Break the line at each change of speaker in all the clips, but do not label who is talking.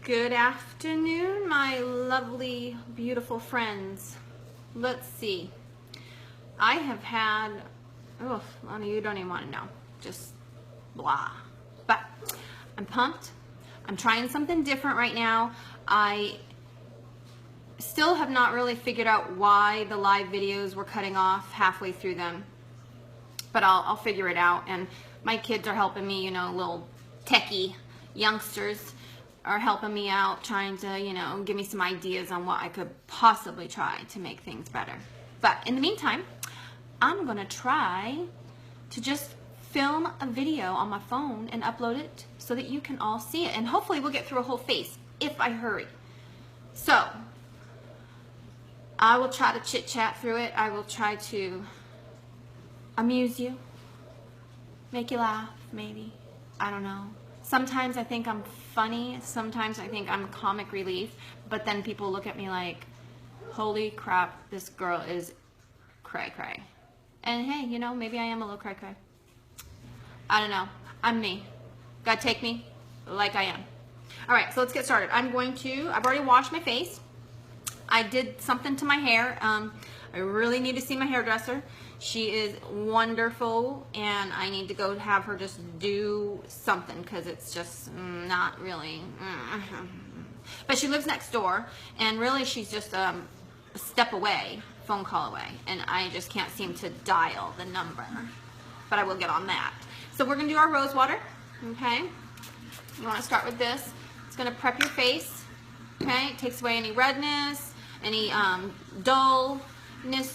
Good afternoon, my lovely, beautiful friends. Let's see. I have had, oh, a lot of you don't even want to know. Just blah. But I'm pumped. I'm trying something different right now. I still have not really figured out why the live videos were cutting off halfway through them. But I'll figure it out. And my kids are helping me, you know, little techie youngsters are helping me out, trying to, you know, give me some ideas on what I could possibly try to make things better. But in the meantime, I'm gonna try to just film a video on my phone and upload it so that you can all see it. And hopefully we'll get through a whole face if I hurry. So, I will try to chit chat through it. I will try to amuse you, make you laugh, maybe. I don't know. Sometimes I think I'm funny, sometimes I think I'm comic relief, but then people look at me like, holy crap, this girl is cray-cray. And hey, you know, maybe I am a little cray-cray. I don't know. I'm me. God take me like I am. All right, so let's get started. I've already washed my face. I did something to my hair. I really need to see my hairdresser. She is wonderful, and I need to go have her just do something because it's just not really. But she lives next door, and really she's just a step away, phone call away, and I just can't seem to dial the number. But I will get on that. So we're going to do our rose water, okay? You want to start with this. It's going to prep your face, okay? It takes away any redness, any dullness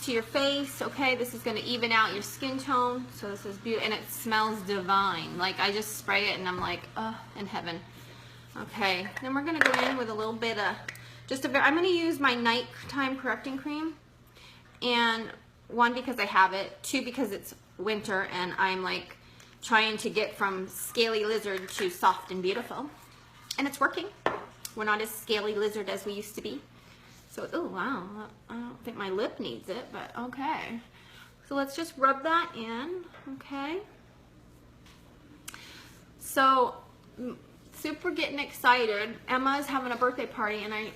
to your face, okay? This is going to even out your skin tone. So this is beautiful, and it smells divine. Like, I just spray it, and I'm like, oh, in heaven. Okay, then we're going to go in with a little bit of, I'm going to use my nighttime correcting cream. And one, because I have it. Two, because it's winter, and I'm like trying to get from scaly lizard to soft and beautiful. And it's working. We're not as scaly lizard as we used to be. So, oh wow, I don't think my lip needs it, but okay. So let's just rub that in, okay? So, super getting excited. Emma's having a birthday party, and I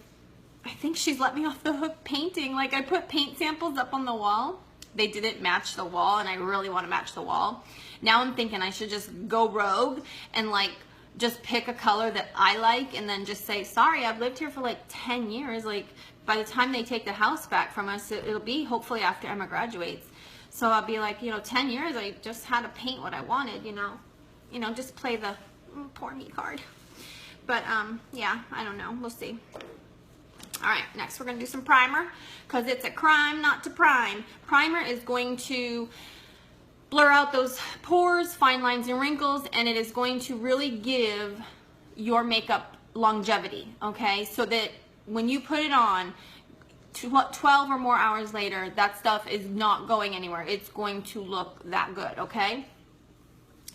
think she's let me off the hook painting. Like, I put paint samples up on the wall. They didn't match the wall, and I really want to match the wall. Now I'm thinking I should just go rogue and like just pick a color that I like and then just say, sorry, I've lived here for like 10 years. Like, by the time they take the house back from us, it'll be hopefully after Emma graduates. So I'll be like, you know, 10 years, I just had to paint what I wanted, you know, just play the poor me card. But yeah, I don't know, we'll see. All right, next we're gonna do some primer, because it's a crime not to prime. Primer is going to blur out those pores, fine lines and wrinkles, and it is going to really give your makeup longevity, okay? So that when you put it on, 12 or more hours later, that stuff is not going anywhere. It's going to look that good, okay?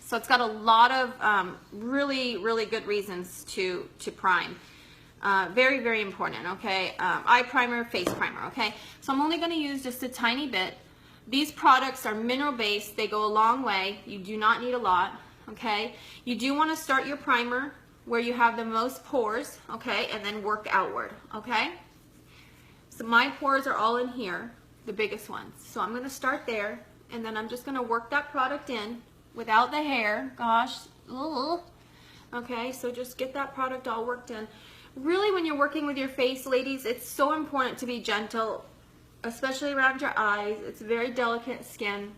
So it's got a lot of really, really good reasons to prime. Very, very important, okay? Eye primer, face primer, okay? So I'm only going to use just a tiny bit. These products are mineral based. They go a long way. You do not need a lot, okay? You do want to start your primer where you have the most pores, okay? And then work outward, okay? So my pores are all in here, the biggest ones. So I'm going to start there, and then I'm just going to work that product in without the hair. Gosh, ugh. Okay, so just get that product all worked in. Really, when you're working with your face, ladies, it's so important to be gentle, especially around your eyes. It's very delicate skin.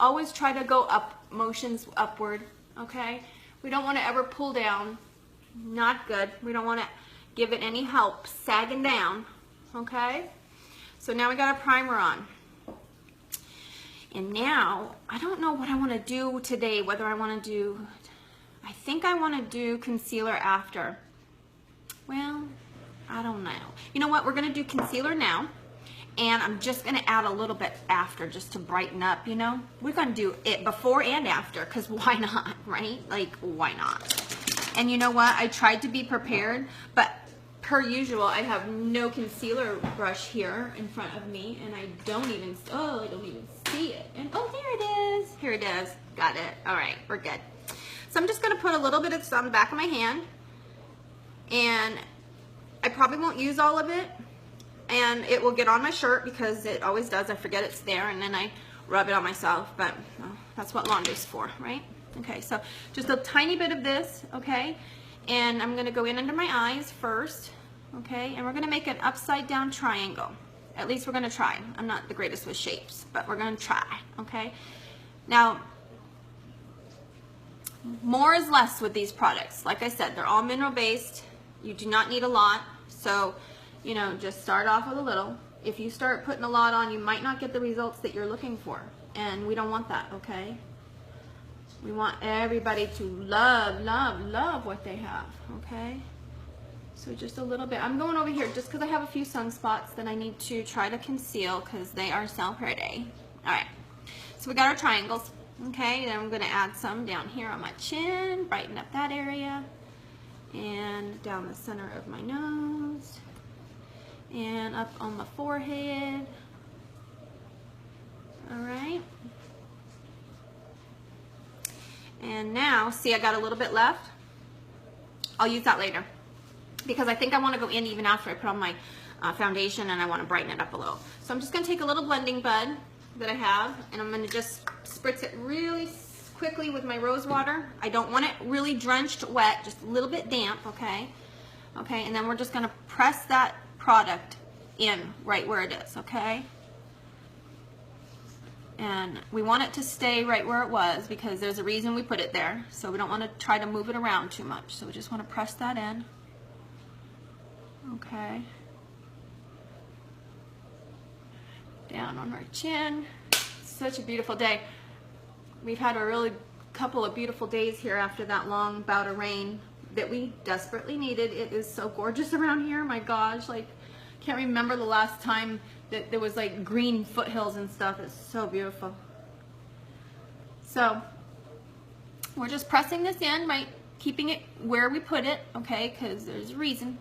Always try to go up, motions upward, okay? We don't want to ever pull down. Not good. We don't want to give it any help sagging down, okay? So now we got our primer on. And now, I don't know what I want to do today, whether I want to do, I think I want to do concealer after. Well, I don't know. You know what? We're going to do concealer now, and I'm just going to add a little bit after just to brighten up, you know? We're going to do it before and after, because why not, right? Like, why not? And you know what? I tried to be prepared, but per usual, I have no concealer brush here in front of me, and I don't even see it. And oh, there it is. Here it is. Got it. All right, we're good. So I'm just going to put a little bit of this on the back of my hand and I probably won't use all of it, and it will get on my shirt because it always does. I forget it's there, and then I rub it on myself, but well, that's what laundry's for, right? Okay, so just a tiny bit of this, okay? And I'm gonna go in under my eyes first, okay? And we're gonna make an upside down triangle. At least we're gonna try. I'm not the greatest with shapes, but we're gonna try, okay? Now, more is less with these products. Like I said, they're all mineral based. You do not need a lot. So, you know, just start off with a little. If you start putting a lot on, you might not get the results that you're looking for. And we don't want that, okay? We want everybody to love, love, love what they have, okay? So just a little bit. I'm going over here just because I have a few sunspots that I need to try to conceal because they are so pretty. All right, so we got our triangles, okay? Then I'm going to add some down here on my chin, brighten up that area, and down the center of my nose, and up on my forehead. All right. And now, see, I got a little bit left. I'll use that later because I think I want to go in even after I put on my foundation, and I want to brighten it up a little. So I'm just going to take a little blending bud that I have, and I'm going to just spritz it really quickly with my rose water. I don't want it really drenched wet, just a little bit damp, okay? Okay, and then we're just going to press that product in right where it is, okay? And we want it to stay right where it was because there's a reason we put it there. So we don't want to try to move it around too much. So we just want to press that in. Okay. Down on our chin. Such a beautiful day. We've had a really couple of beautiful days here after that long bout of rain that we desperately needed. It is so gorgeous around here. My gosh, like, can't remember the last time that there was like green foothills and stuff. It's so beautiful. So we're just pressing this in, right? Keeping it where we put it, okay? Because there's a reason.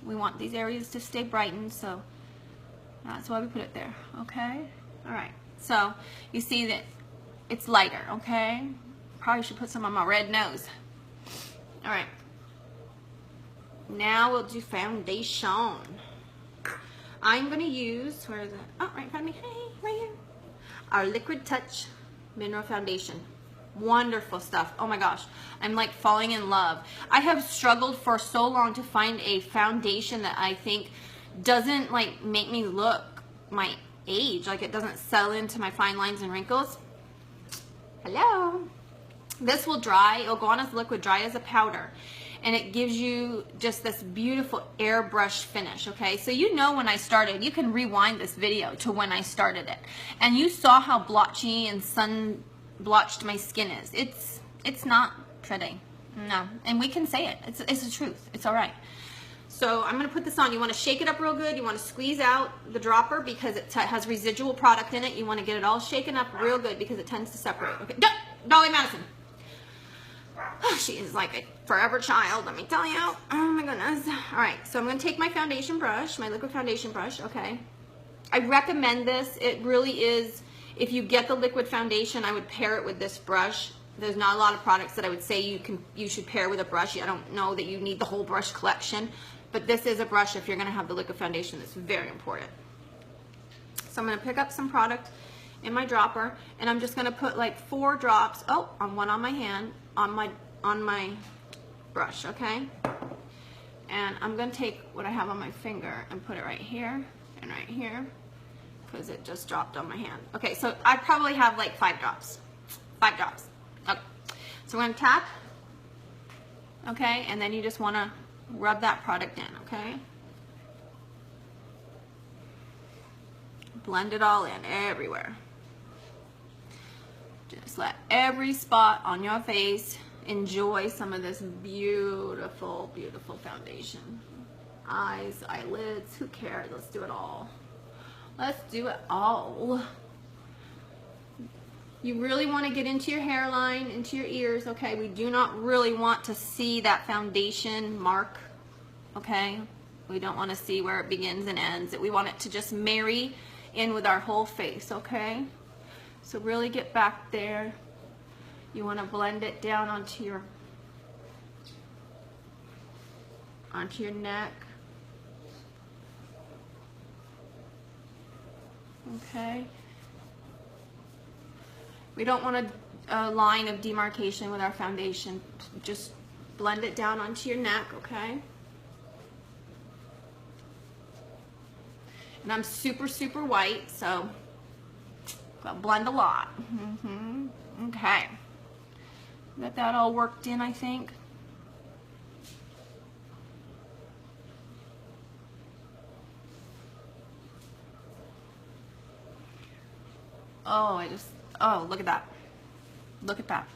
We want these areas to stay brightened, so that's why we put it there, okay? All right, so you see that it's lighter, okay? Probably should put some on my red nose. All right, now we'll do foundation. I'm going to use, where is it? Oh, right in front of me. Hey, right here. Our Liquid Touch Mineral Foundation. Wonderful stuff. Oh my gosh. I'm like falling in love. I have struggled for so long to find a foundation that I think doesn't like make me look my age. Like it doesn't settle into my fine lines and wrinkles. Hello. This will dry. It'll go on as liquid, dry as a powder. And it gives you just this beautiful airbrush finish, okay? So you know when I started, you can rewind this video to when I started it. And you saw how blotchy and sun blotched my skin is. It's not pretty, no. And we can say it, it's the truth, it's all right. So I'm gonna put this on. You wanna shake it up real good. You wanna squeeze out the dropper because it has residual product in it. You wanna get it all shaken up real good because it tends to separate, okay? Dolly Madison. Oh, she is like a forever child, let me tell you. Oh my goodness. All right, so I'm going to take my foundation brush, my liquid foundation brush, okay? I recommend this. It really is, if you get the liquid foundation, I would pair it with this brush. There's not a lot of products that I would say you should pair with a brush. I don't know that you need the whole brush collection, but this is a brush if you're going to have the liquid foundation. That's very important. So I'm going to pick up some product in my dropper, and I'm just going to put like 4 drops, on one on my hand, on my brush, okay? And I'm going to take what I have on my finger and put it right here and right here because it just dropped on my hand. Okay, so I probably have like 5 drops. 5 drops. Okay. So we're going to tap, okay? And then you just want to rub that product in, okay? Blend it all in everywhere. Just let every spot on your face enjoy some of this beautiful, beautiful foundation. Eyes, eyelids, who cares? Let's do it all. Let's do it all. You really want to get into your hairline, into your ears, okay? We do not really want to see that foundation mark, okay? We don't want to see where it begins and ends. We want it to just marry in with our whole face, okay? So really get back there. You want to blend it down onto your neck. okay? We don't want a line of demarcation with our foundation. Just blend it down onto your neck, okay? And I'm super, super white, so I'll blend a lot. Okay. Got that all worked in, I think. Oh, oh, look at that. Look at that.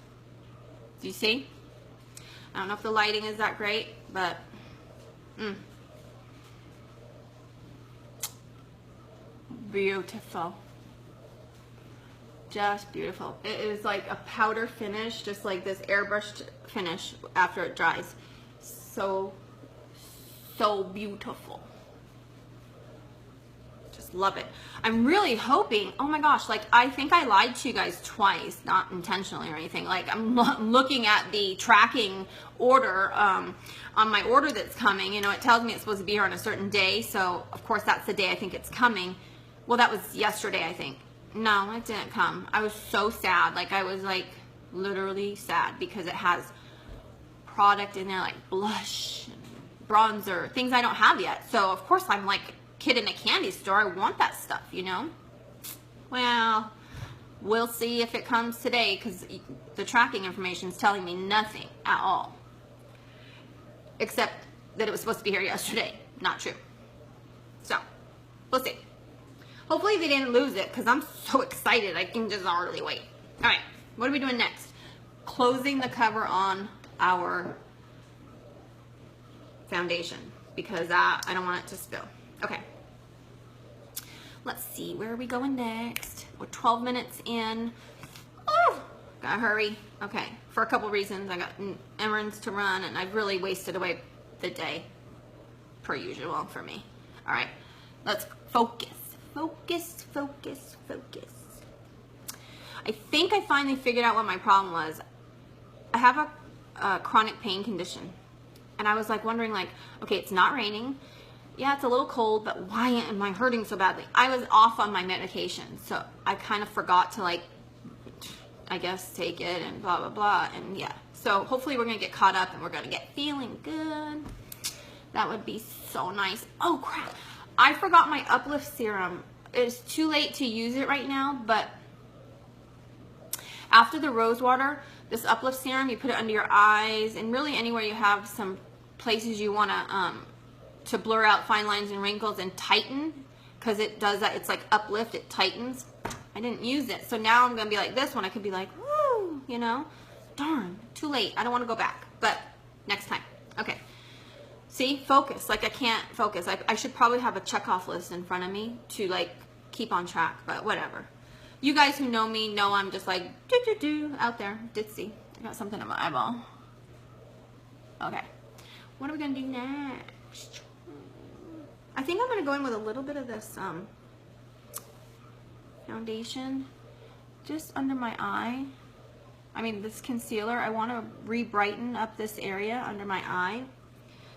Do you see? I don't know if the lighting is that great, but beautiful. Just beautiful. It is like a powder finish, just like this airbrushed finish after it dries. So beautiful. Just love it. I'm really hoping, oh my gosh, like I think I lied to you guys twice, not intentionally or anything. Like I'm looking at the tracking order on my order that's coming. You know, it tells me it's supposed to be here on a certain day. So of course that's the day I think it's coming. Well, that was yesterday, I think. No, it didn't come. I was so sad. Like I was like literally sad because it has product in there like blush, and bronzer, things I don't have yet. So of course I'm like kid in a candy store. I want that stuff, you know? Well, we'll see if it comes today because the tracking information is telling me nothing at all. Except that it was supposed to be here yesterday. Not true. So, we'll see. Hopefully they didn't lose it because I'm so excited. I can just hardly wait. All right, what are we doing next? Closing the cover on our foundation because I don't want it to spill. Okay. Let's see, where are we going next? We're 12 minutes in. Oh, gotta hurry. Okay, for a couple reasons. I got errands to run and I've really wasted away the day, per usual for me. All right, let's focus. Focus, focus, focus. I think I finally figured out what my problem was. I have a chronic pain condition. And I was like wondering like, okay, it's not raining. Yeah, it's a little cold, but why am I hurting so badly? I was off on my medication. So I kind of forgot to like, I guess, take it and blah, blah, blah. And yeah, so hopefully we're going to get caught up and we're going to get feeling good. That would be so nice. Oh crap. I forgot my Uplift serum. It's too late to use it right now, but after the rose water, this Uplift serum, you put it under your eyes and really anywhere you have some places you want to blur out fine lines and wrinkles and tighten, because it does that. It's like Uplift, it tightens. I didn't use it, so now I'm going to be like this one. I could be like, woo, you know, darn, too late. I don't want to go back, but next time. Okay. See, focus. Like I can't focus. I should probably have a checkoff list in front of me to like keep on track, but whatever. You guys who know me know I'm just like out there. Ditzy. I got something in my eyeball. Okay. What are we gonna do next? I think I'm gonna go in with a little bit of this foundation just under my eye. I mean this concealer. I want to re-brighten up this area under my eye.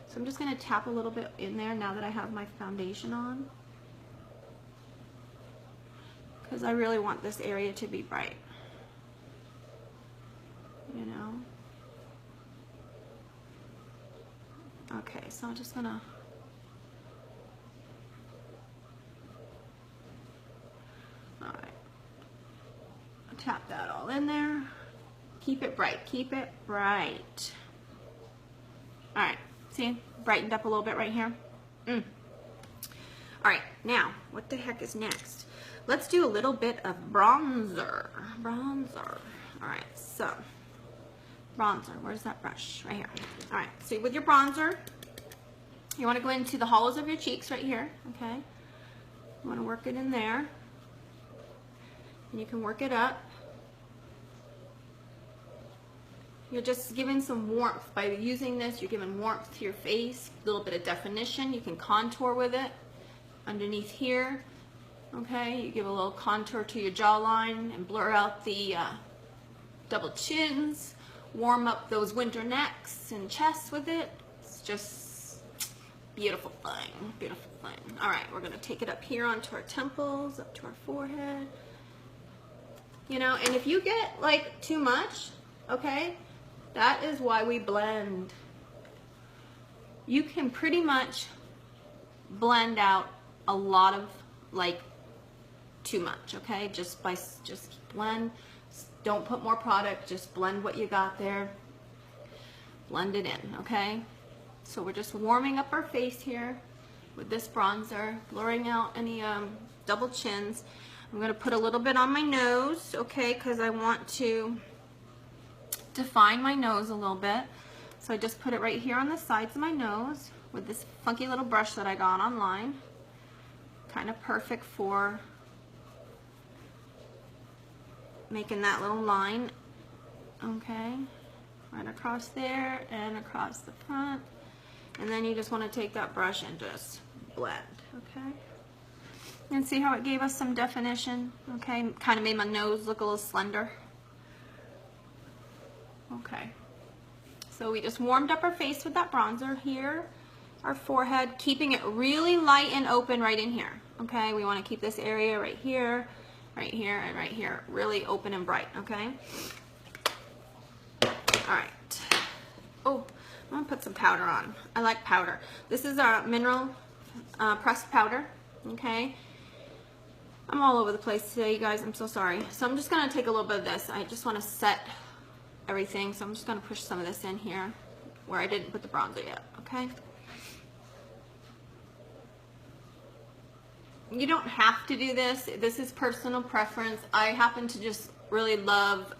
So I'm just going to tap a little bit in there now that I have my foundation on. Because I really want this area to be bright. You know? Okay, so I'm just going to... Alright. Tap that all in there. Keep it bright. Keep it bright. Alright. See, brightened up a little bit right here. All right, now, what the heck is next? Let's do a little bit of bronzer. Bronzer. All right, so bronzer. Where's that brush? Right here. All right, so with your bronzer, you want to go into the hollows of your cheeks right here, okay? You want to work it in there. And you can work it up. You're just giving some warmth. By using this, you're giving warmth to your face, a little bit of definition. You can contour with it underneath here. Okay, you give a little contour to your jawline and blur out the double chins. Warm up those winter necks and chests with it. It's just Beautiful thing, beautiful thing. All right, we're gonna take it up here onto our temples, up to our forehead. You know, and if you get like too much, okay, that is why we blend. You can pretty much blend out a lot of like too much, okay? Just blend. Don't put more product, just blend what you got there. Blend it in, okay? So we're just warming up our face here with this bronzer, blurring out any double chins. I'm gonna put a little bit on my nose, okay, because I want to define my nose a little bit. So I just put it right here on the sides of my nose with this funky little brush that I got online. Kind of perfect for making that little line, okay, right across there and across the front. And then you just want to take that brush and just blend, okay? And see how it gave us some definition, okay? Kind of made my nose look a little slender. Okay. So we just warmed up our face with that bronzer here, our forehead, keeping it really light and open right in here, okay? We want to keep this area right here, and right here, really open and bright, okay? All right. Oh, I'm gonna put some powder on. I like powder. This is our mineral pressed powder, okay? I'm all over the place today, you guys. I'm so sorry. So I'm just gonna take a little bit of this. I just want to set everything, so I'm just gonna push some of this in here where I didn't put the bronzer yet, okay? You don't have to do this. This is personal preference. I happen to just really love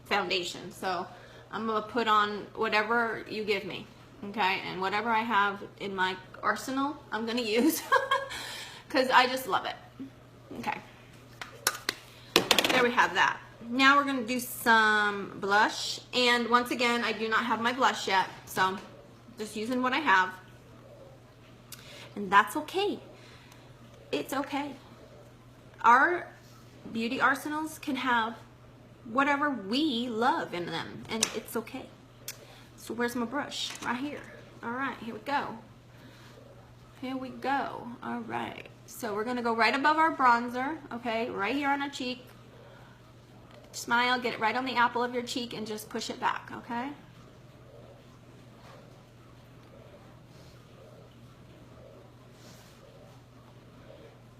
foundation, so I'm gonna put on whatever you give me, okay? And whatever I have in my arsenal, I'm gonna use because I just love it. Okay, there we have that. Now we're gonna do some blush, and once again, I do not have my blush yet, so just using what I have, and that's okay. It's okay. Our beauty arsenals can have whatever we love in them, and it's okay. So where's my brush? Right here. All right, here we go. Here we go. All right. So we're gonna go right above our bronzer, okay, right here on our cheek. Smile, get it right on the apple of your cheek, and just push it back, okay?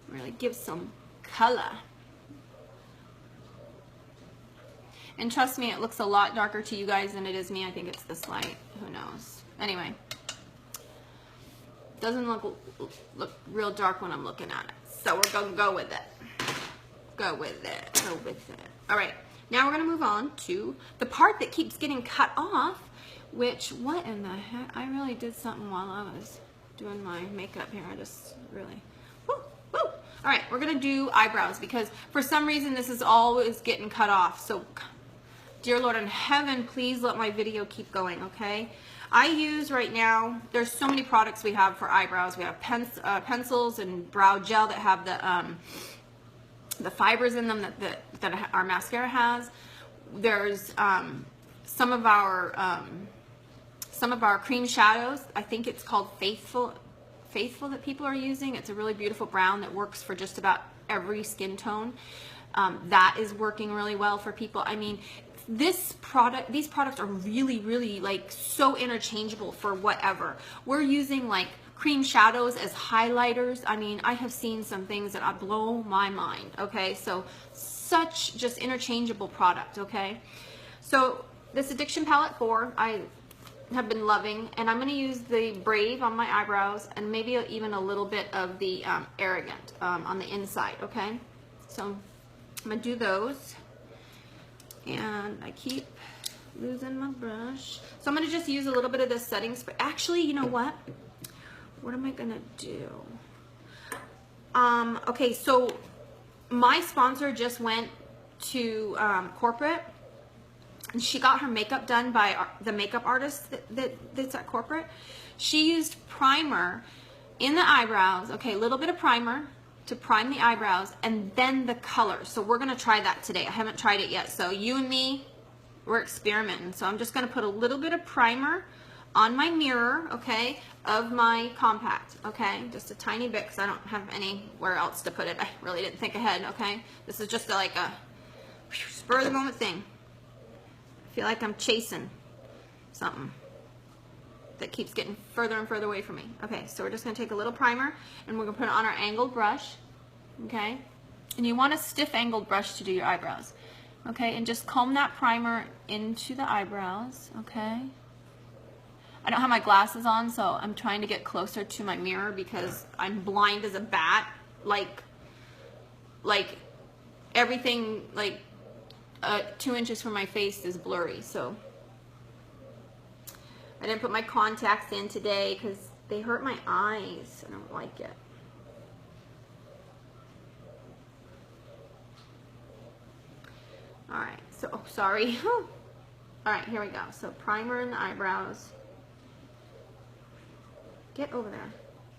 Really give some color. And trust me, it looks a lot darker to you guys than it is me. I think it's this light. Who knows? Anyway, doesn't look real dark when I'm looking at it. So we're gonna go with it. Go with it. Go with it. All right. Now we're gonna move on to the part that keeps getting cut off. Which, what in the heck? I really did something while I was doing my makeup here. I just really. Woo, woo. All right, we're gonna do eyebrows because for some reason this is always getting cut off. So, dear Lord in heaven, please let my video keep going, okay? I use right now, there's so many products we have for eyebrows. We have pencils and brow gel that have the fibers in them that our mascara has. There's some of our cream shadows. I think it's called Faithful that people are using. It's a really beautiful brown that works for just about every skin tone. That is working really well for people. I mean, these products are really like so interchangeable for whatever. We're using like cream shadows as highlighters. I mean, I have seen some things that blow my mind, okay? So such just interchangeable product, okay? So this Addiction Palette 4, I have been loving, and I'm going to use the Brave on my eyebrows and maybe even a little bit of the Arrogant on the inside, okay? So I'm going to do those, and I keep losing my brush. So I'm going to just use a little bit of this setting spray. Actually, you know what? What am I going to do? Okay, so my sponsor just went to corporate, and she got her makeup done by the makeup artist that's at corporate. She used primer in the eyebrows, okay, a little bit of primer to prime the eyebrows, and then the color. So we're gonna try that today. I haven't tried it yet. So you and me, we're experimenting. So I'm just gonna put a little bit of primer on my mirror, okay, of my compact, okay, just a tiny bit because I don't have anywhere else to put it. I really didn't think ahead, okay. This is just like a spur of the moment thing. I feel like I'm chasing something that keeps getting further and further away from me. Okay, so we're just going to take a little primer and we're going to put it on our angled brush, okay? And you want a stiff angled brush to do your eyebrows, okay? And just comb that primer into the eyebrows, okay? I don't have my glasses on, so I'm trying to get closer to my mirror because I'm blind as a bat. Like everything, like 2 inches from my face is blurry, so I didn't put my contacts in today because they hurt my eyes. I don't like it. Alright, so, oh, sorry. Alright, here we go. So primer in the eyebrows. Get over there.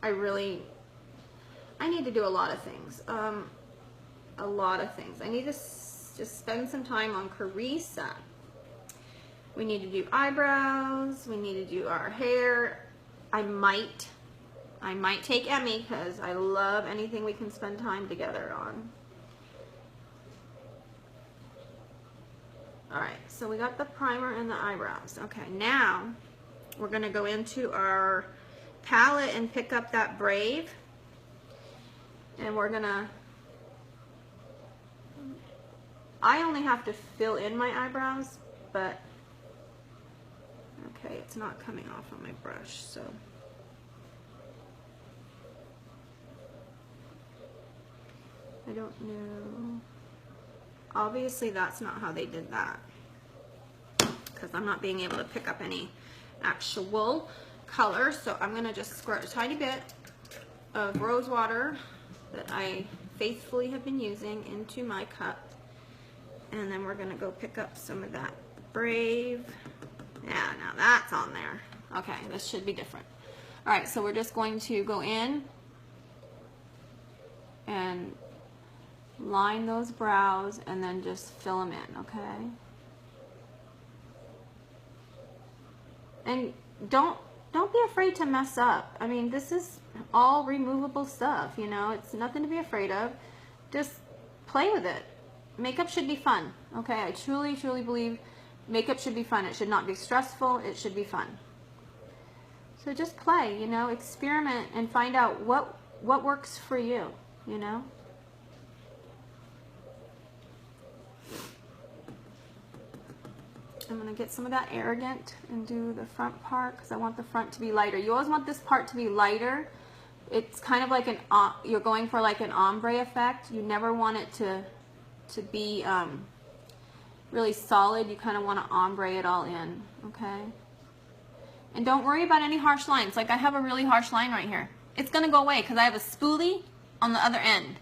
I need to do a lot of things. A lot of things. I need to just spend some time on Keresa. We need to do eyebrows. We need to do our hair. I might take Emmy because I love anything we can spend time together on. Alright, so we got the primer and the eyebrows. Okay, now we're going to go into our palette and pick up that Brave. And we're going to... I only have to fill in my eyebrows, but... Okay, it's not coming off on my brush, so... I don't know. Obviously, that's not how they did that. Because I'm not being able to pick up any actual color, so I'm going to just squirt a tiny bit of rose water that I faithfully have been using into my cup. And then we're going to go pick up some of that Brave. Yeah, now that's on there. Okay, this should be different. Alright, so we're just going to go in and line those brows and then just fill them in, okay? And don't be afraid to mess up. I mean, this is all removable stuff, you know? It's nothing to be afraid of. Just play with it. Makeup should be fun, okay? I truly, truly believe makeup should be fun. It should not be stressful. It should be fun. So just play, you know, experiment and find out what works for you, you know? I'm going to get some of that Arrogant and do the front part because I want the front to be lighter. You always want this part to be lighter. It's kind of like you're going for like an ombre effect. You never want it to be really solid. You kind of want to ombre it all in, okay? And don't worry about any harsh lines. Like I have a really harsh line right here. It's going to go away because I have a spoolie on the other end.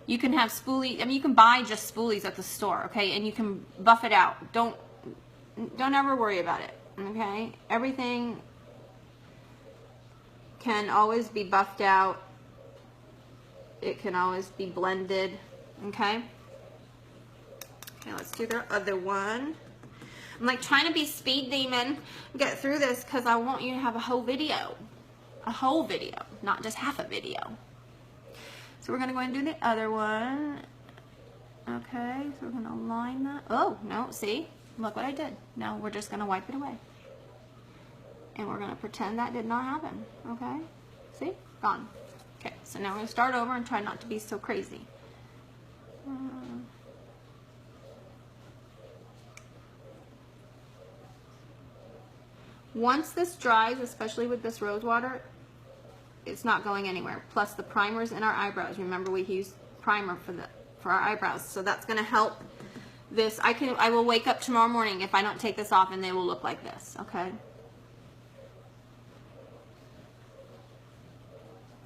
You can have spoolie, I mean you can buy just spoolies at the store, okay? And you can buff it out. Don't ever worry about it, okay? Everything can always be buffed out. It can always be blended, okay? Okay, let's do the other one. I'm like trying to be speed demon, get through this because I want you to have a whole video. A whole video, not just half a video. So we're going to go ahead and do the other one. Okay, so we're going to line that. Oh, no, see? Look what I did. Now we're just going to wipe it away. And we're going to pretend that did not happen. Okay? See? Gone. Okay, so now we're going to start over and try not to be so crazy. Once this dries, especially with this rose water, it's not going anywhere. Plus the primers in our eyebrows. Remember we used primer for our eyebrows. So that's going to help this. I will wake up tomorrow morning if I don't take this off and they will look like this, okay?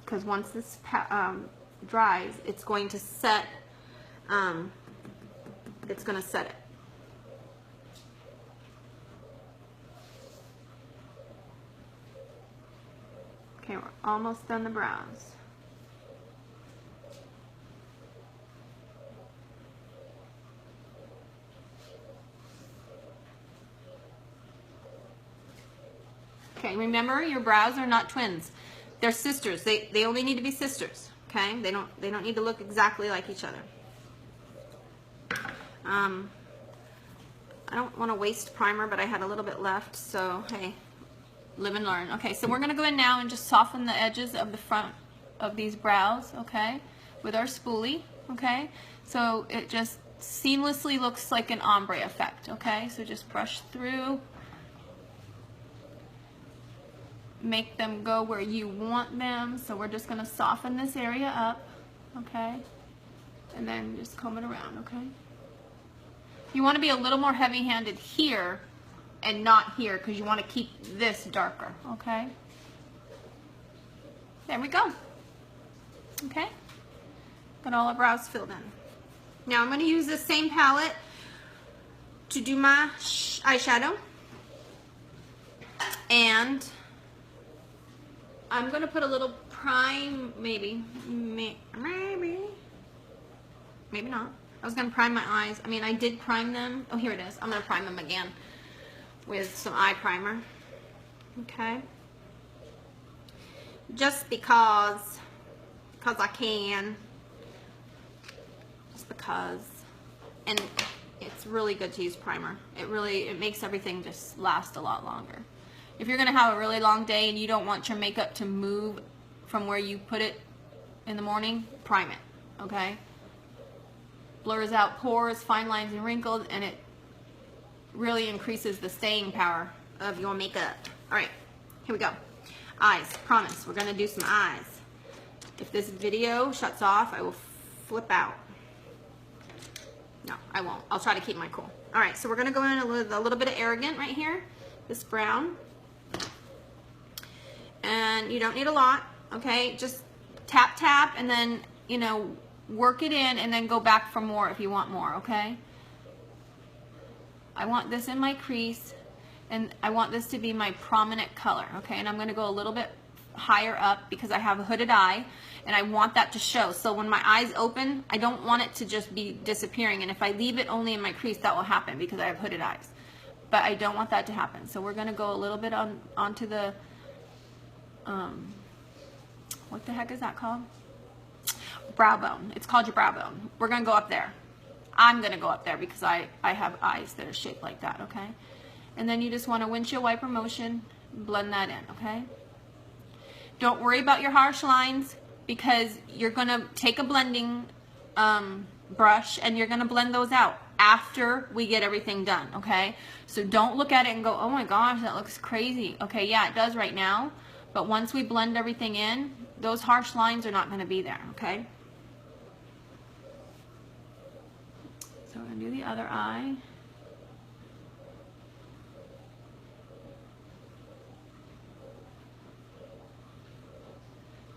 Because once this dries, it's going to set, it's going to set it. Okay, we're almost done the brows. Okay, Remember, your brows are not twins. They're sisters. They only need to be sisters. Okay? They don't need to look exactly like each other. I don't want to waste primer, but I had a little bit left, so hey, live and learn. Okay, so we're going to go in now and just soften the edges of the front of these brows, okay, with our spoolie, okay? So it just seamlessly looks like an ombre effect, okay? So just brush through, make them go where you want them. So we're just going to soften this area up, okay? And then just comb it around, okay? You want to be a little more heavy-handed here and not here because you want to keep this darker, okay? There we go. Okay? Got all our brows filled in. Now I'm going to use the same palette to do my eyeshadow. And I'm going to put a little prime, maybe not. I was going to prime my eyes. I mean, I did prime them. Oh, here it is. I'm going to prime them again with some eye primer. Okay? Just because I can. Just because. And it's really good to use primer. It makes everything just last a lot longer. If you're going to have a really long day and you don't want your makeup to move from where you put it in the morning, prime it. Okay? Blurs out pores, fine lines, and wrinkles, and it really increases the staying power of your makeup. All right, here we go. Eyes, promise, we're gonna do some eyes. If this video shuts off, I will flip out. No, I won't. I'll try to keep my cool. All right, so we're gonna go in with a little bit of Arrogant right here, this brown. And you don't need a lot, okay? Just tap, tap, and then, you know, work it in and then go back for more if you want more, okay? I want this in my crease and I want this to be my prominent color, okay? And I'm gonna go a little bit higher up because I have a hooded eye and I want that to show. So when my eyes open, I don't want it to just be disappearing, and if I leave it only in my crease, that will happen because I have hooded eyes. But I don't want that to happen. So we're gonna go a little bit onto the, what the heck is that called? Brow bone. It's called your brow bone. We're going to go up there. I'm going to go up there because I have eyes that are shaped like that, okay? And then you just want to windshield wiper motion, blend that in, okay? Don't worry about your harsh lines because you're going to take a blending brush and you're going to blend those out after we get everything done, okay? So don't look at it and go, oh my gosh, that looks crazy. Okay, yeah, it does right now. But once we blend everything in, those harsh lines are not going to be there, okay? So we're going to do the other eye.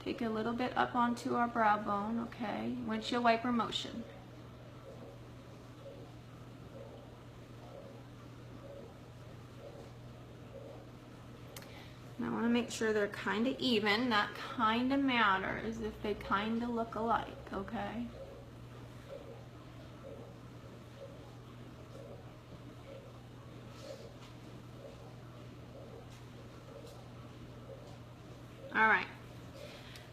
Take a little bit up onto our brow bone, okay? Windshield wiper motion. And I want to make sure they're kind of even. That kind of matters if they kind of look alike, okay? All right.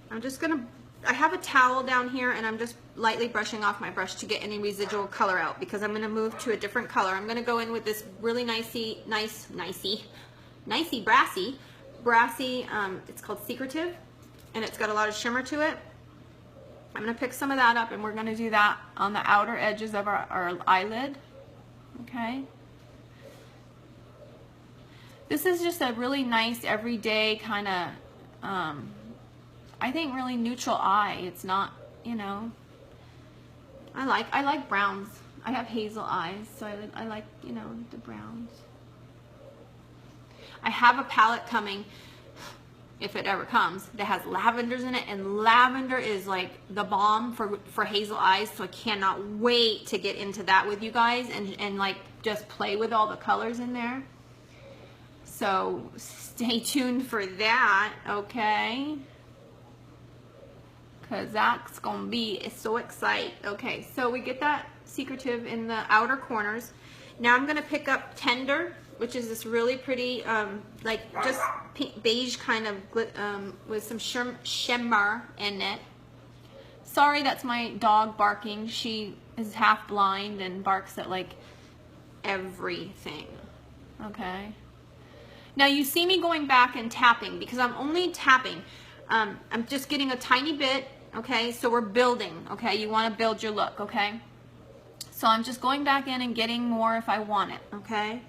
I'm just going to, I have a towel down here and I'm just lightly brushing off my brush to get any residual color out because I'm going to move to a different color. I'm going to go in with this really nicey, brassy, it's called Secretive, and it's got a lot of shimmer to it. I'm going to pick some of that up and we're going to do that on the outer edges of our eyelid, okay? This is just a really nice everyday kind of, I think really neutral eye. It's not, you know, I like browns. I have hazel eyes, so I like, you know, the browns. I have a palette coming, if it ever comes, that has lavenders in it, and lavender is like the bomb for hazel eyes, so I cannot wait to get into that with you guys and like just play with all the colors in there. So stay tuned for that, okay? Because that's going to be so exciting. Okay, so we get that Secretive in the outer corners. Now I'm going to pick up Tender which is this really pretty, like just beige kind of with some shimmer in it. Sorry, that's my dog barking. She is half blind and barks at like everything. Okay. Now you see me going back and tapping because I'm only tapping. I'm just getting a tiny bit, okay? So we're building, okay? You want to build your look, okay? So I'm just going back in and getting more if I want it, okay?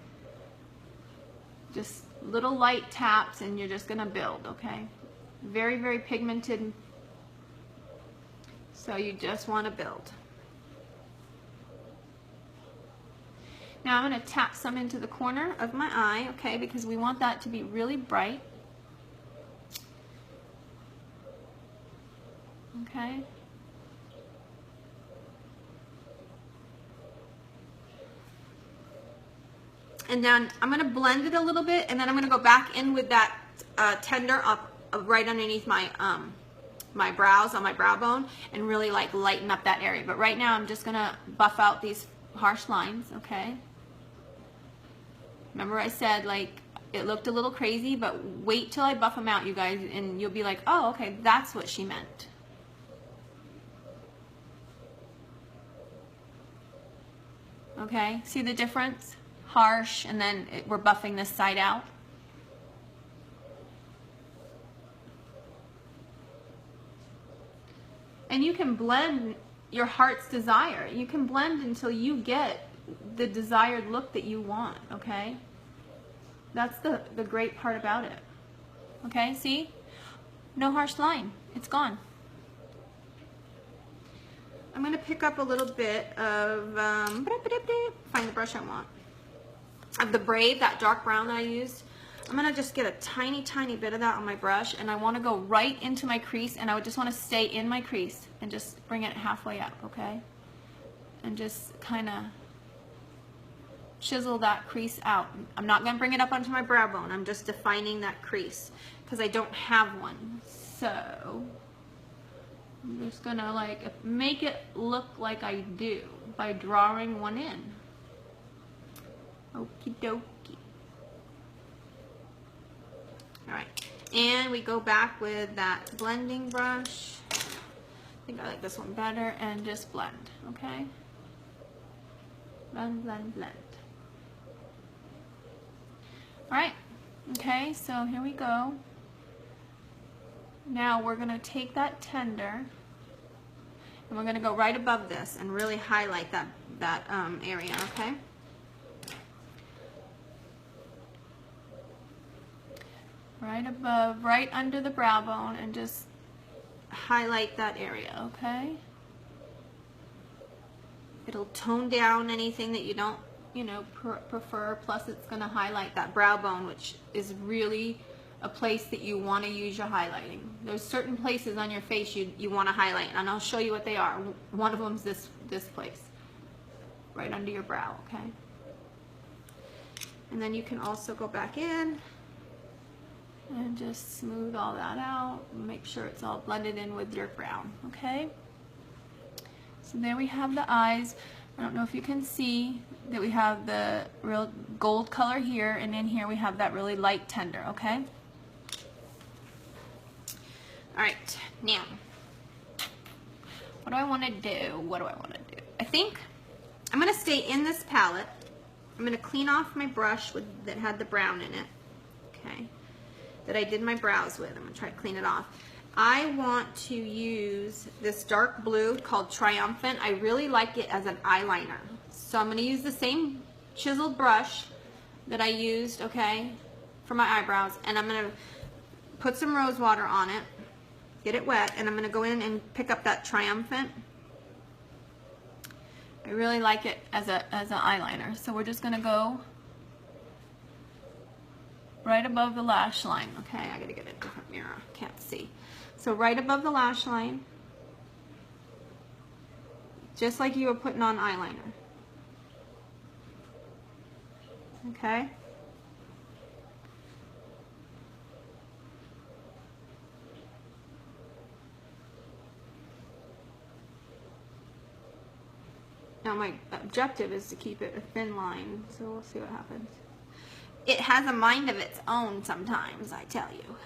Just little light taps and you're just going to build, okay? Very, very pigmented. So you just want to build. Now I'm going to tap some into the corner of my eye, okay, because we want that to be really bright. Okay. And then I'm going to blend it a little bit, and then I'm going to go back in with that tender up right underneath my my brows, on my brow bone, and really like lighten up that area. But right now I'm just going to buff out these harsh lines, okay? Remember I said like it looked a little crazy, but wait till I buff them out, you guys, and you'll be like, oh, okay, that's what she meant. Okay, see the difference? Harsh, and then we're buffing this side out. And you can blend your heart's desire. You can blend until you get the desired look that you want, okay? That's the great part about it. Okay, see? No harsh line. It's gone. I'm going to pick up a little bit of, find the brush I want, of the Brave, that dark brown that I used. I'm going to just get a tiny, tiny bit of that on my brush, and I want to go right into my crease, and I would just want to stay in my crease and just bring it halfway up, okay? And just kind of chisel that crease out. I'm not going to bring it up onto my brow bone. I'm just defining that crease because I don't have one. So I'm just going to like make it look like I do by drawing one in. Okie dokie. Alright, and we go back with that blending brush. I think I like this one better, and just blend, okay? Blend, blend, blend. Alright, okay, so here we go. Now we're going to take that tender, and we're going to go right above this and really highlight that area, okay? Right above, right under the brow bone, and just highlight that area, okay? It'll tone down anything that you don't, you know, prefer, plus it's going to highlight that brow bone, which is really a place that you want to use your highlighting. There's certain places on your face you want to highlight, and I'll show you what they are. One of them is this place, right under your brow, okay? And then you can also go back in and just smooth all that out. Make sure it's all blended in with your brown, okay? So there we have the eyes. I don't know if you can see that we have the real gold color here, and in here we have that really light tender, okay? Alright, now, what do I want to do? What do I want to do? I think I'm going to stay in this palette. I'm going to clean off my brush that had the brown in it, okay, that I did my brows with. I'm going to try to clean it off. I want to use this dark blue called Triumphant. I really like it as an eyeliner. So I'm going to use the same chiseled brush that I used, okay, for my eyebrows, and I'm going to put some rose water on it, get it wet, and I'm going to go in and pick up that Triumphant. I really like it as an eyeliner. So we're just going to go right above the lash line. Okay, I gotta get a different mirror. Can't see. So right above the lash line, just like you were putting on eyeliner. Okay. Now my objective is to keep it a thin line, so we'll see what happens. it has a mind of its own sometimes, I tell you.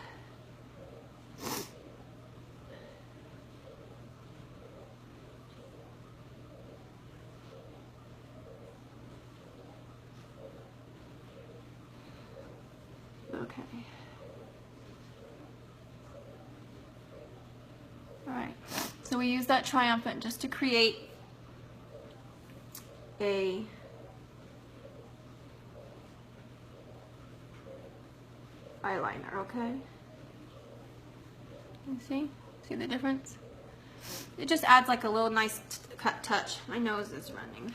Okay. All right. So we use that triumphant just to create a eyeliner, okay? You see the difference? It just adds like a little nice cut touch. My nose is running.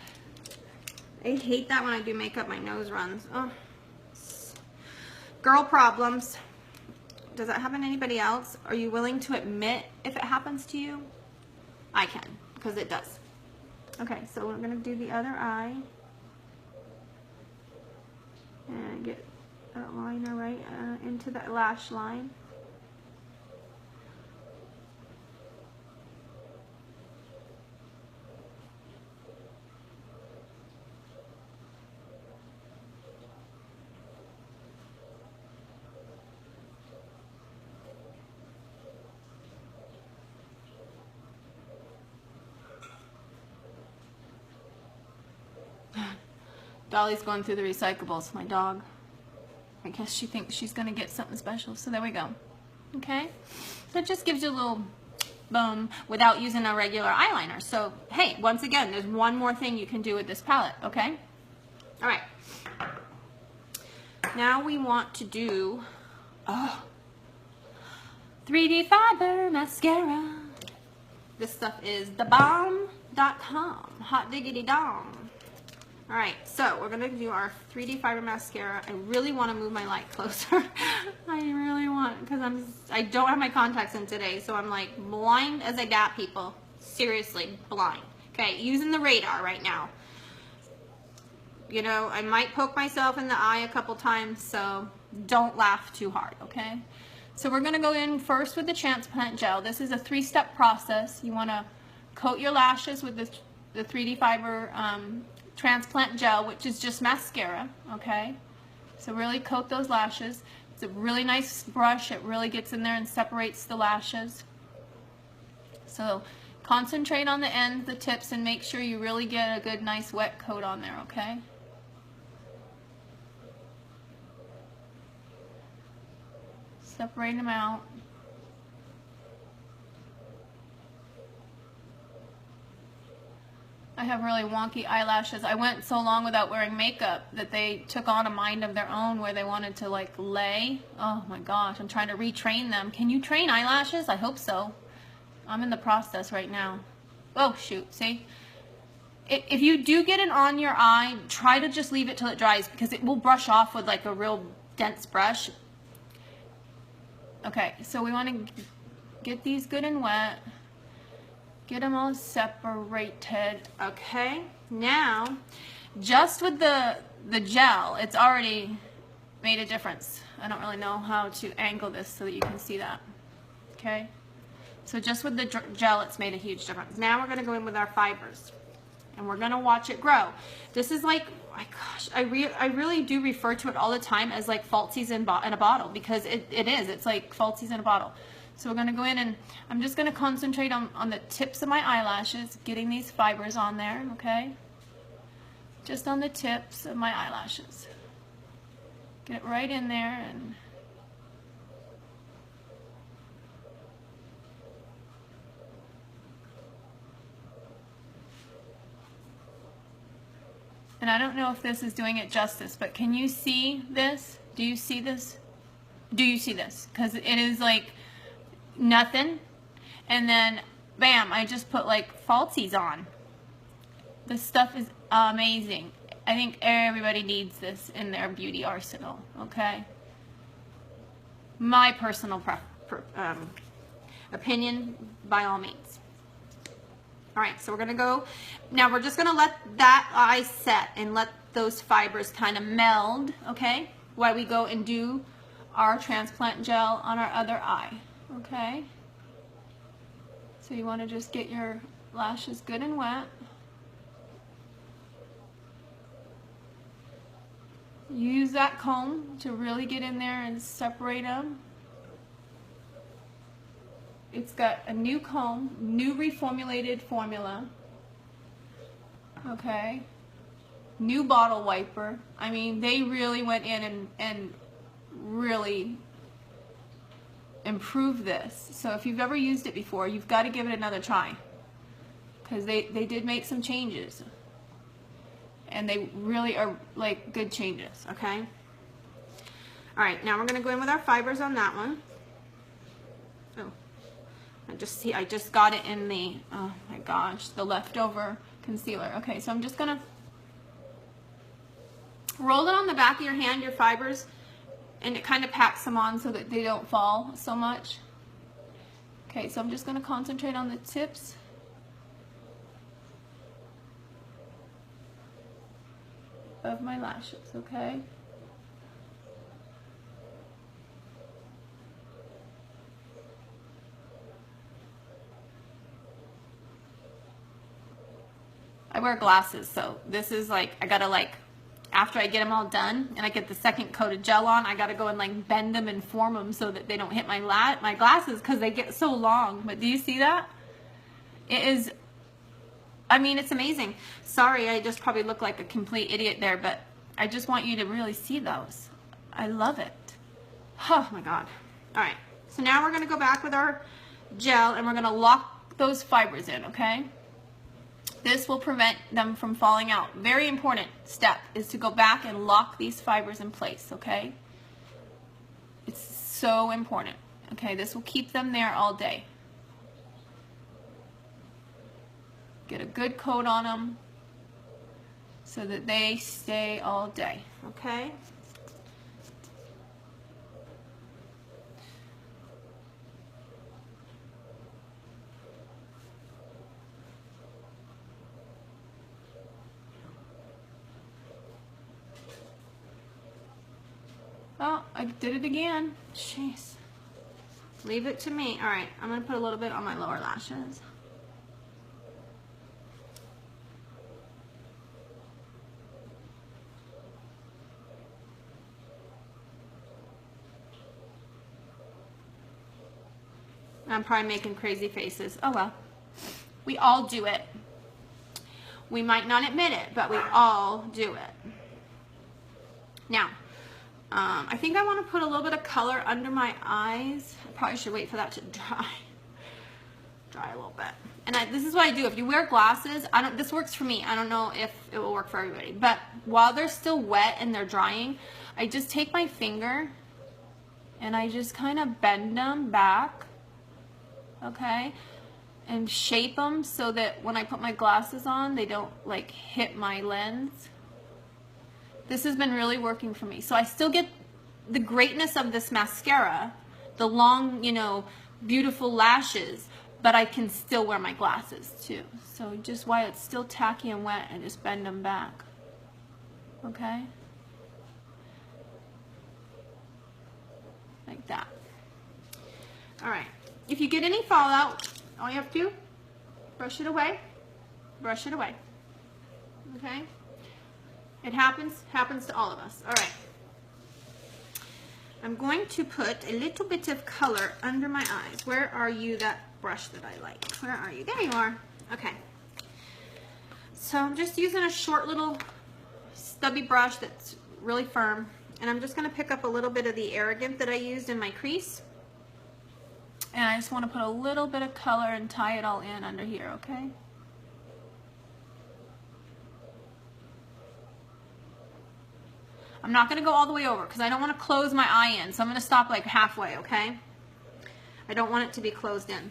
I hate that when I do makeup, my nose runs. Oh, girl problems. Does that happen to anybody else? Are you willing to admit if it happens to you? I can, because it does. Okay, so we're gonna do the other eye. And get that liner right into that lash line. Dolly's going through the recyclables, my dog. I guess she thinks she's gonna get something special, so there we go. Okay? So it just gives you a little boom without using a regular eyeliner. So, hey, once again, there's one more thing you can do with this palette, okay? All right. Now we want to do 3D fiber mascara. This stuff is thebomb.com. Hot diggity dong. All right, so we're gonna do our 3D fiber mascara. I really want to move my light closer. I really want, because I don't have my contacts in today, so I'm like blind as a bat, people. Seriously, blind. Okay, using the radar right now. You know, I might poke myself in the eye a couple times, so don't laugh too hard, okay? So we're gonna go in first with the transplant gel. This is a 3-step process. You wanna coat your lashes with the 3D fiber transplant gel, which is just mascara, okay? So really coat those lashes. It's a really nice brush. It really gets in there and separates the lashes. So concentrate on the ends, the tips, and make sure you really get a good, nice wet coat on there, okay? Separate them out. I have really wonky eyelashes. I went so long without wearing makeup that they took on a mind of their own where they wanted to like lay. Oh my gosh, I'm trying to retrain them. Can you train eyelashes? I hope so. I'm in the process right now. Oh shoot, see? If you do get it on your eye, try to just leave it till it dries because it will brush off with like a real dense brush. Okay, so we want to get these good and wet. Get them all separated. Okay, now just with the gel, it's already made a difference. I don't really know how to angle this so that you can see that. Okay, so just with the gel, it's made a huge difference. Now we're going to go in with our fibers, and we're going to watch it grow. This is like, my gosh, I really do refer to it all the time as like falsies in a bottle because it is. It's like falsies in a bottle. So we're going to go in and I'm just going to concentrate on the tips of my eyelashes, getting these fibers on there, okay? Just on the tips of my eyelashes. Get it right in there and I don't know if this is doing it justice, but can you see this? Do you see this? Do you see this? Because it is like nothing, and then bam, I just put like falsies on. This stuff is amazing. I think everybody needs this in their beauty arsenal, okay? My personal opinion, by all means. All right, so we're gonna go, now we're just gonna let that eye set and let those fibers kind of meld, okay? While we go and do our transplant gel on our other eye. Okay, so you want to just get your lashes good and wet. Use that comb to really get in there and separate them. It's got a new comb, new reformulated formula. Okay. New bottle wiper. I mean, they really went in and really improved this. So if you've ever used it before, you've got to give it another try. Because they did make some changes. And they really are like good changes, okay? All right, now we're gonna go in with our fibers on that one. Oh, I just got it in the, oh my gosh, the leftover concealer. Okay, so I'm just gonna roll it on the back of your hand, your fibers, and it kind of packs them on so that they don't fall so much. Okay, so I'm just gonna concentrate on the tips. Of my lashes, okay? I wear glasses, so this is like, I gotta like, after I get them all done and I get the second coat of gel on, I gotta go and like bend them and form them so that they don't hit my glasses because they get so long. But do you see that? It is, I mean, it's amazing. Sorry, I just probably look like a complete idiot there, but I just want you to really see those. I love it. Oh my God. All right, so now we're gonna go back with our gel and we're gonna lock those fibers in, okay? This will prevent them from falling out. Very important step is to go back and lock these fibers in place, okay? It's so important, okay? This will keep them there all day. Get a good coat on them so that they stay all day, okay? Oh, I did it again. Jeez. Leave it to me. All right, I'm gonna put a little bit on my lower lashes. I'm probably making crazy faces. Oh well. We all do it. We might not admit it, but we all do it. Now, I think I want to put a little bit of color under my eyes. I probably should wait for that to dry. Dry a little bit. And this is what I do. If you wear glasses, this works for me. I don't know if it will work for everybody. But while they're still wet and they're drying, I just take my finger and I just kind of bend them back. Okay? And shape them so that when I put my glasses on, they don't like hit my lens. This has been really working for me. So I still get the greatness of this mascara, the long, you know, beautiful lashes, but I can still wear my glasses too. So just while it's still tacky and wet, I just bend them back. Okay? Like that. All right. If you get any fallout, all you have to do, brush it away. Brush it away. Okay? It happens to all of us. All right. I'm going to put a little bit of color under my eyes. Where are you, that brush that I like? Where are you? There you are. Okay. So I'm just using a short little stubby brush that's really firm. And I'm just going to pick up a little bit of the Arrogant that I used in my crease. And I just want to put a little bit of color and tie it all in under here, okay? I'm not going to go all the way over because I don't want to close my eye in. So I'm going to stop like halfway, okay? I don't want it to be closed in.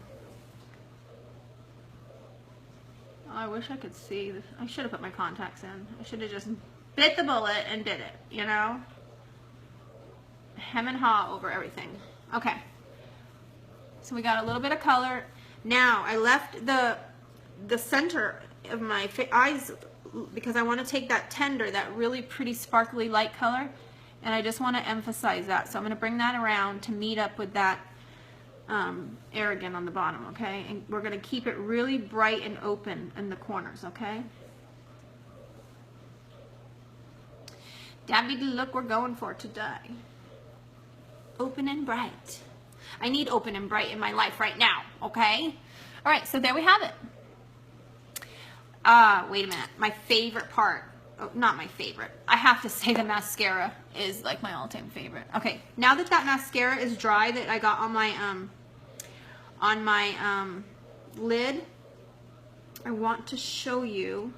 Oh, I wish I could see this. I should have put my contacts in. I should have just bit the bullet and did it, you know? Hem and haw over everything. Okay. So we got a little bit of color. Now I left the center of my eyes because I want to take that tender, that really pretty sparkly light color, and I just want to emphasize that. So I'm going to bring that around to meet up with that Arrogant on the bottom, okay? And we're going to keep it really bright and open in the corners, okay? That'd be the look we're going for today. Open and bright. I need open and bright in my life right now, okay? All right, so there we have it. Wait a minute. My favorite part. Oh, not my favorite. I have to say the mascara is like my all-time favorite. Okay, now that that mascara is dry that I got on my lid, I want to show you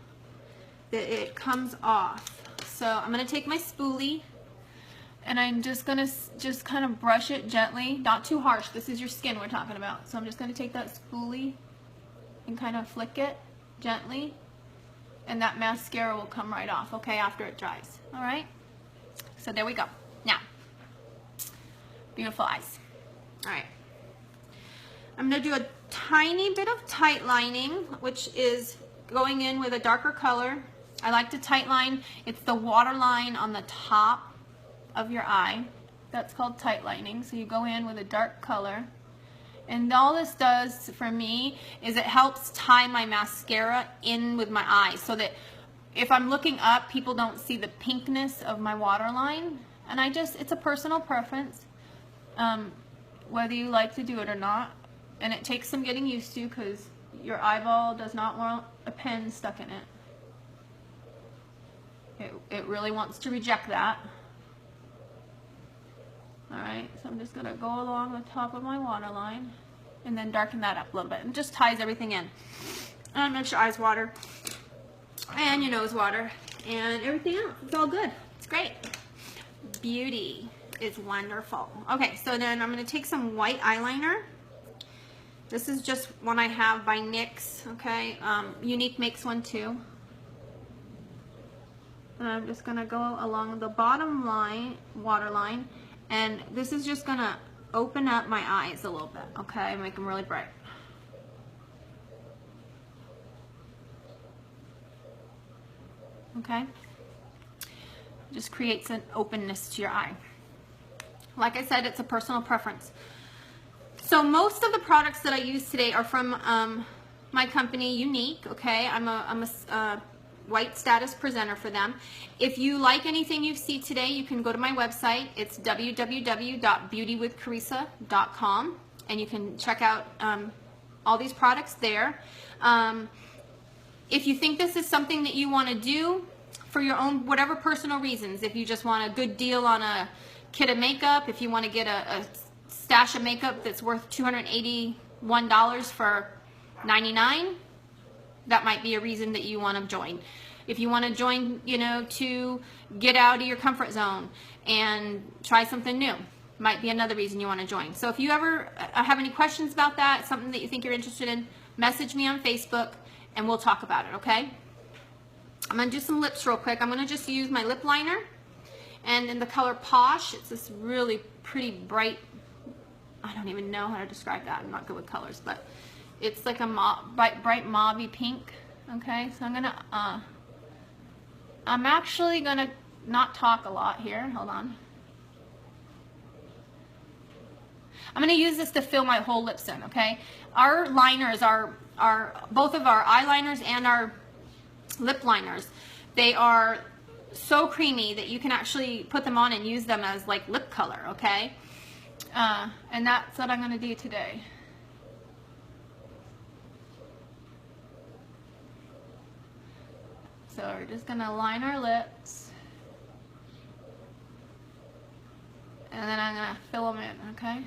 that it comes off. So I'm going to take my spoolie and I'm just going to kind of brush it gently, not too harsh. This is your skin we're talking about. So I'm just going to take that spoolie and kind of flick it gently, and that mascara will come right off, okay, after it dries. All right? So there we go. Now, beautiful eyes. All right. I'm going to do a tiny bit of tight lining, which is going in with a darker color. I like to tight line. It's the water line on the top of your eye. That's called tight lining. So you go in with a dark color. And all this does for me is it helps tie my mascara in with my eyes so that if I'm looking up, people don't see the pinkness of my waterline. And it's a personal preference, whether you like to do it or not. And it takes some getting used to because your eyeball does not want a pen stuck in it. It really wants to reject that. Alright, so I'm just going to go along the top of my waterline and then darken that up a little bit. And just ties everything in. And makes your eyes water. And your nose water. And everything else. It's all good. It's great. Beauty is wonderful. Okay, so then I'm going to take some white eyeliner. This is just one I have by NYX. Okay, Unique makes one too. And I'm just going to go along the bottom line, waterline. And this is just going to open up my eyes a little bit, okay? Make them really bright. Okay? Just creates an openness to your eye. Like I said, it's a personal preference. So most of the products that I use today are from my company, Unique, okay? I'm a white status presenter for them. If you like anything you see today, you can go to my website. It's www.beautywithkeresa.com, and you can check out all these products there. If you think this is something that you want to do for your own whatever personal reasons, if you just want a good deal on a kit of makeup, if you want to get a stash of makeup that's worth $281 for $99, that might be a reason that you want to join. If you want to join, you know, to get out of your comfort zone and try something new, might be another reason you want to join. So if you ever have any questions about that, something that you think you're interested in, message me on Facebook and we'll talk about it, okay? I'm going to do some lips real quick. I'm going to just use my lip liner, and in the color Posh. It's this really pretty bright, I don't even know how to describe that. I'm not good with colors, but it's like a bright mauvey pink. Okay, so I'm actually gonna not talk a lot here. Hold on. I'm gonna use this to fill my whole lips in. Okay, our liners are both of our eyeliners and our lip liners. They are so creamy that you can actually put them on and use them as like lip color. Okay, and that's what I'm gonna do today. So we're just going to line our lips, and then I'm going to fill them in, okay?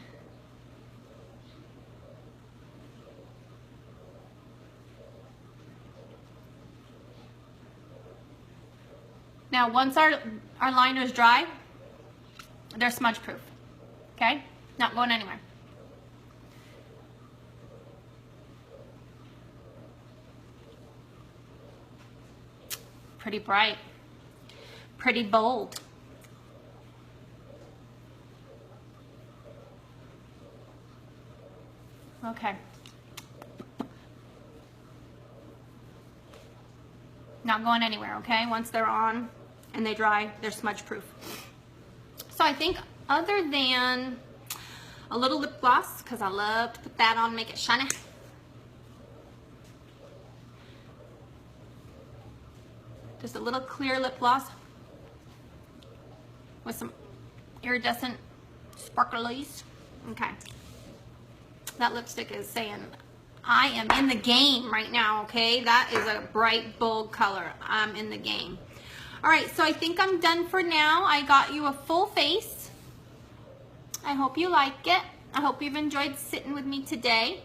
Now once our liner's dry, they're smudge proof, okay? Not going anywhere. Pretty bright, pretty bold. Okay. Not going anywhere, okay? Once they're on and they dry, they're smudge proof. So I think other than a little lip gloss, because I love to put that on, make it shiny. Just a little clear lip gloss. with some iridescent sparklies. Okay. That lipstick is saying, I am in the game right now, okay? That is a bright, bold color. I'm in the game. All right, so I think I'm done for now. I got you a full face. I hope you like it. I hope you've enjoyed sitting with me today.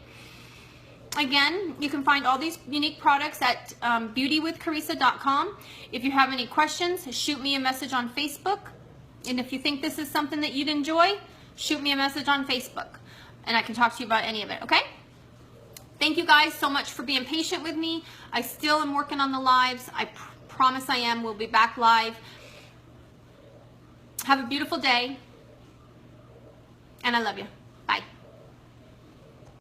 Again, you can find all these unique products at beautywithkeresa.com. If you have any questions, shoot me a message on Facebook. And if you think this is something that you'd enjoy, shoot me a message on Facebook. And I can talk to you about any of it, okay? Thank you guys so much for being patient with me. I still am working on the lives. I promise I am. We'll be back live. Have a beautiful day. And I love you.